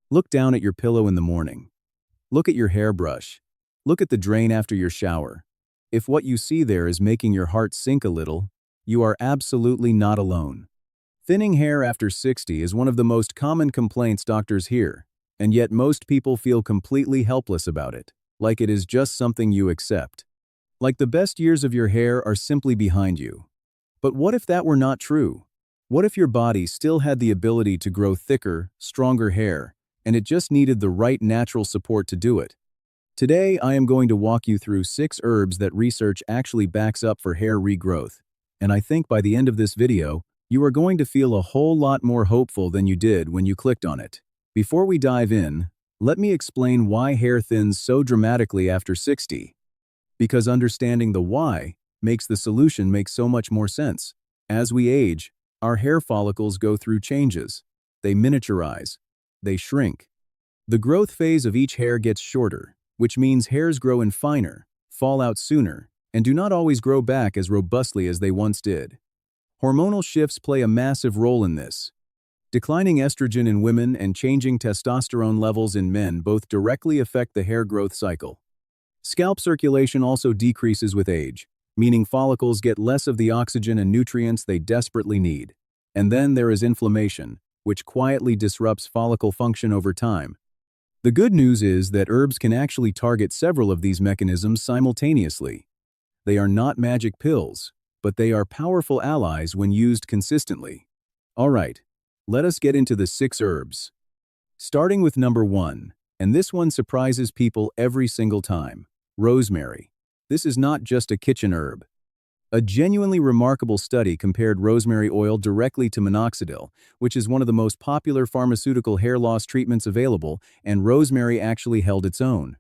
Look down at your pillow in the morning. Look at your hairbrush. Look at the drain after your shower. If what you see there is making your heart sink a little, you are absolutely not alone. Thinning hair after 60 is one of the most common complaints doctors hear, and yet most people feel completely helpless about it, like it is just something you accept. Like the best years of your hair are simply behind you. But what if that were not true? What if your body still had the ability to grow thicker, stronger hair, and it just needed the right natural support to do it? Today, I am going to walk you through 6 herbs that research actually backs up for hair regrowth. And I think by the end of this video, you are going to feel a whole lot more hopeful than you did when you clicked on it. Before we dive in, let me explain why hair thins so dramatically after 60. Because understanding the why makes the solution make so much more sense. As we age, our hair follicles go through changes. They miniaturize. They shrink. The growth phase of each hair gets shorter, which means hairs grow in finer, fall out sooner, and do not always grow back as robustly as they once did. Hormonal shifts play a massive role in this. Declining estrogen in women and changing testosterone levels in men both directly affect the hair growth cycle. Scalp circulation also decreases with age, meaning follicles get less of the oxygen and nutrients they desperately need. And then there is inflammation, which quietly disrupts follicle function over time. The good news is that herbs can actually target several of these mechanisms simultaneously. They are not magic pills, but they are powerful allies when used consistently. All right, let us get into the 6 herbs. Starting with number 1, and this one surprises people every single time: rosemary. This is not just a kitchen herb. A genuinely remarkable study compared rosemary oil directly to minoxidil, which is one of the most popular pharmaceutical hair loss treatments available, and rosemary actually held its own.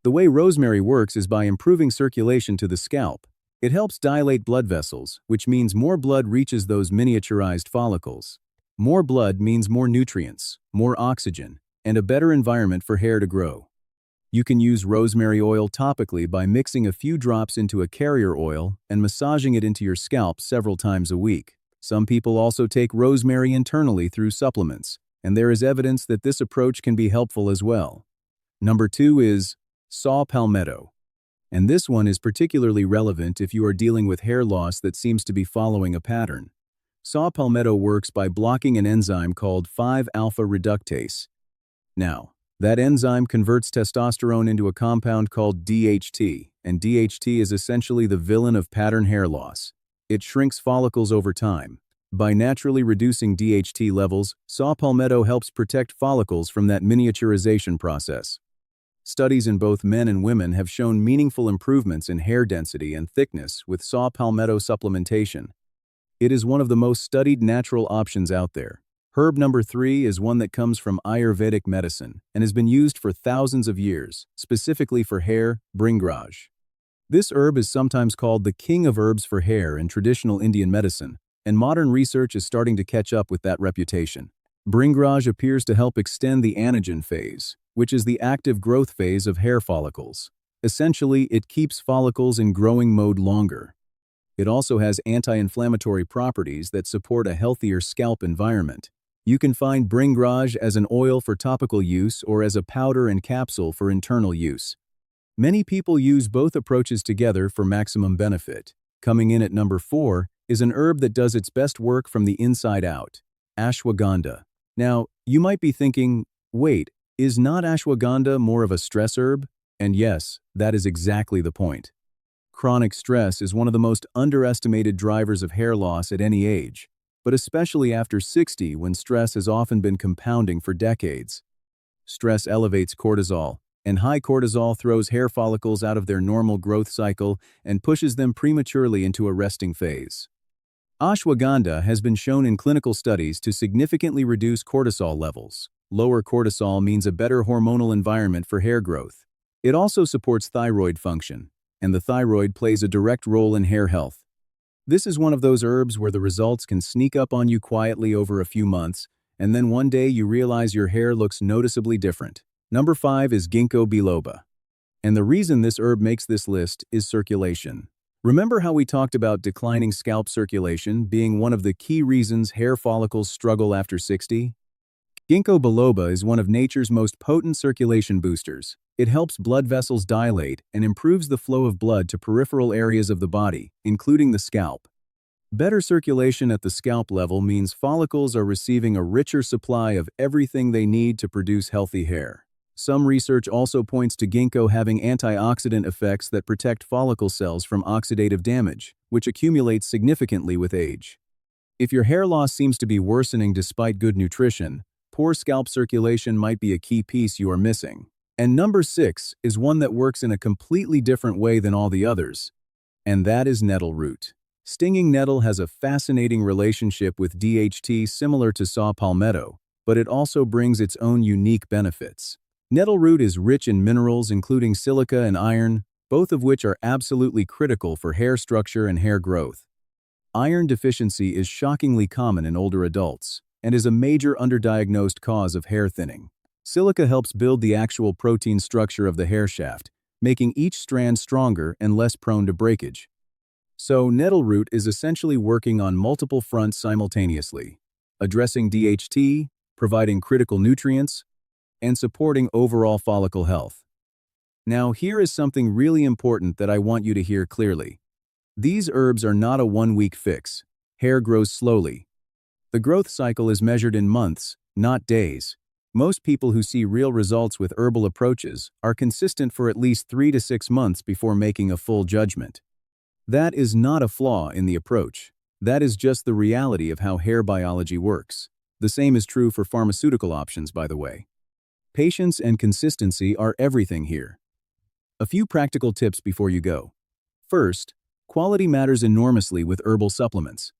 The way rosemary works is by improving circulation to the scalp. It helps dilate blood vessels, which means more blood reaches those miniaturized follicles. More blood means more nutrients, more oxygen, and a better environment for hair to grow. You can use rosemary oil topically by mixing a few drops into a carrier oil and massaging it into your scalp several times a week. Some people also take rosemary internally through supplements, and there is evidence that this approach can be helpful as well. Number 2 is saw palmetto. And this one is particularly relevant if you are dealing with hair loss that seems to be following a pattern. Saw palmetto works by blocking an enzyme called 5-alpha reductase. Now, that enzyme converts testosterone into a compound called DHT, and DHT is essentially the villain of pattern hair loss. It shrinks follicles over time. By naturally reducing DHT levels, saw palmetto helps protect follicles from that miniaturization process. Studies in both men and women have shown meaningful improvements in hair density and thickness with saw palmetto supplementation. It is one of the most studied natural options out there. Herb number 3 is one that comes from Ayurvedic medicine and has been used for thousands of years, specifically for hair: bhringraj. This herb is sometimes called the king of herbs for hair in traditional Indian medicine, and modern research is starting to catch up with that reputation. Bhringraj appears to help extend the anagen phase, which is the active growth phase of hair follicles. Essentially, it keeps follicles in growing mode longer. It also has anti-inflammatory properties that support a healthier scalp environment. You can find bhringraj as an oil for topical use or as a powder and capsule for internal use. Many people use both approaches together for maximum benefit. Coming in at number 4 is an herb that does its best work from the inside out: ashwagandha. Now, you might be thinking, wait, is not ashwagandha more of a stress herb? And yes, that is exactly the point. Chronic stress is one of the most underestimated drivers of hair loss at any age, but especially after 60 when stress has often been compounding for decades. Stress elevates cortisol, and high cortisol throws hair follicles out of their normal growth cycle and pushes them prematurely into a resting phase. Ashwagandha has been shown in clinical studies to significantly reduce cortisol levels. Lower cortisol means a better hormonal environment for hair growth. It also supports thyroid function, and the thyroid plays a direct role in hair health. This is one of those herbs where the results can sneak up on you quietly over a few months, and then one day you realize your hair looks noticeably different. Number 5 is ginkgo biloba. And the reason this herb makes this list is circulation. Remember how we talked about declining scalp circulation being one of the key reasons hair follicles struggle after 60? Ginkgo biloba is one of nature's most potent circulation boosters. It helps blood vessels dilate and improves the flow of blood to peripheral areas of the body, including the scalp. Better circulation at the scalp level means follicles are receiving a richer supply of everything they need to produce healthy hair. Some research also points to ginkgo having antioxidant effects that protect follicle cells from oxidative damage, which accumulates significantly with age. If your hair loss seems to be worsening despite good nutrition, poor scalp circulation might be a key piece you are missing. And number 6 is one that works in a completely different way than all the others, and that is nettle root. Stinging nettle has a fascinating relationship with DHT similar to saw palmetto, but it also brings its own unique benefits. Nettle root is rich in minerals including silica and iron, both of which are absolutely critical for hair structure and hair growth. Iron deficiency is shockingly common in older adults and is a major underdiagnosed cause of hair thinning. Silica helps build the actual protein structure of the hair shaft, making each strand stronger and less prone to breakage. So, nettle root is essentially working on multiple fronts simultaneously, addressing DHT, providing critical nutrients, and supporting overall follicle health. Now, here is something really important that I want you to hear clearly. These herbs are not a one-week fix. Hair grows slowly. The growth cycle is measured in months, not days. Most people who see real results with herbal approaches are consistent for at least 3 to 6 months before making a full judgment. That is not a flaw in the approach. That is just the reality of how hair biology works. The same is true for pharmaceutical options, by the way. Patience and consistency are everything here. A few practical tips before you go. First, quality matters enormously with herbal supplements.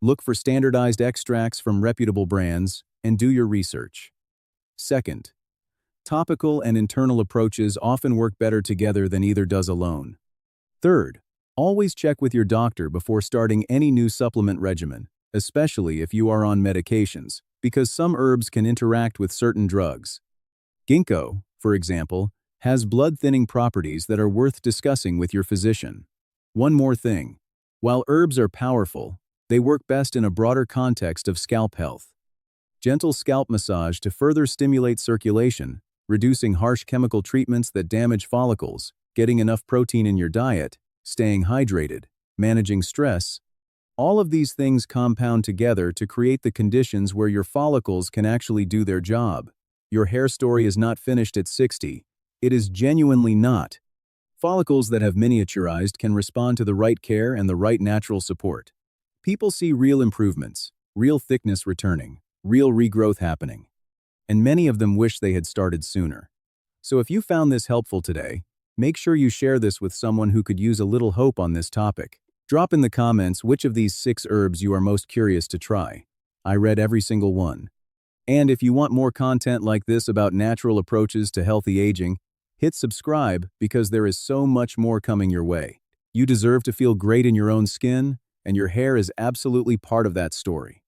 Look for standardized extracts from reputable brands and do your research. Second, topical and internal approaches often work better together than either does alone. Third, always check with your doctor before starting any new supplement regimen, especially if you are on medications, because some herbs can interact with certain drugs. Ginkgo, for example, has blood-thinning properties that are worth discussing with your physician. One more thing. While herbs are powerful, they work best in a broader context of scalp health. Gentle scalp massage to further stimulate circulation, reducing harsh chemical treatments that damage follicles, getting enough protein in your diet, staying hydrated, managing stress. All of these things compound together to create the conditions where your follicles can actually do their job. Your hair story is not finished at 60. It is genuinely not. Follicles that have miniaturized can respond to the right care and the right natural support. People see real improvements, real thickness returning, real regrowth happening, and many of them wish they had started sooner. So if you found this helpful today, make sure you share this with someone who could use a little hope on this topic. Drop in the comments which of these 6 herbs you are most curious to try. I read every single one. And if you want more content like this about natural approaches to healthy aging, hit subscribe because there is so much more coming your way. You deserve to feel great in your own skin, and your hair is absolutely part of that story.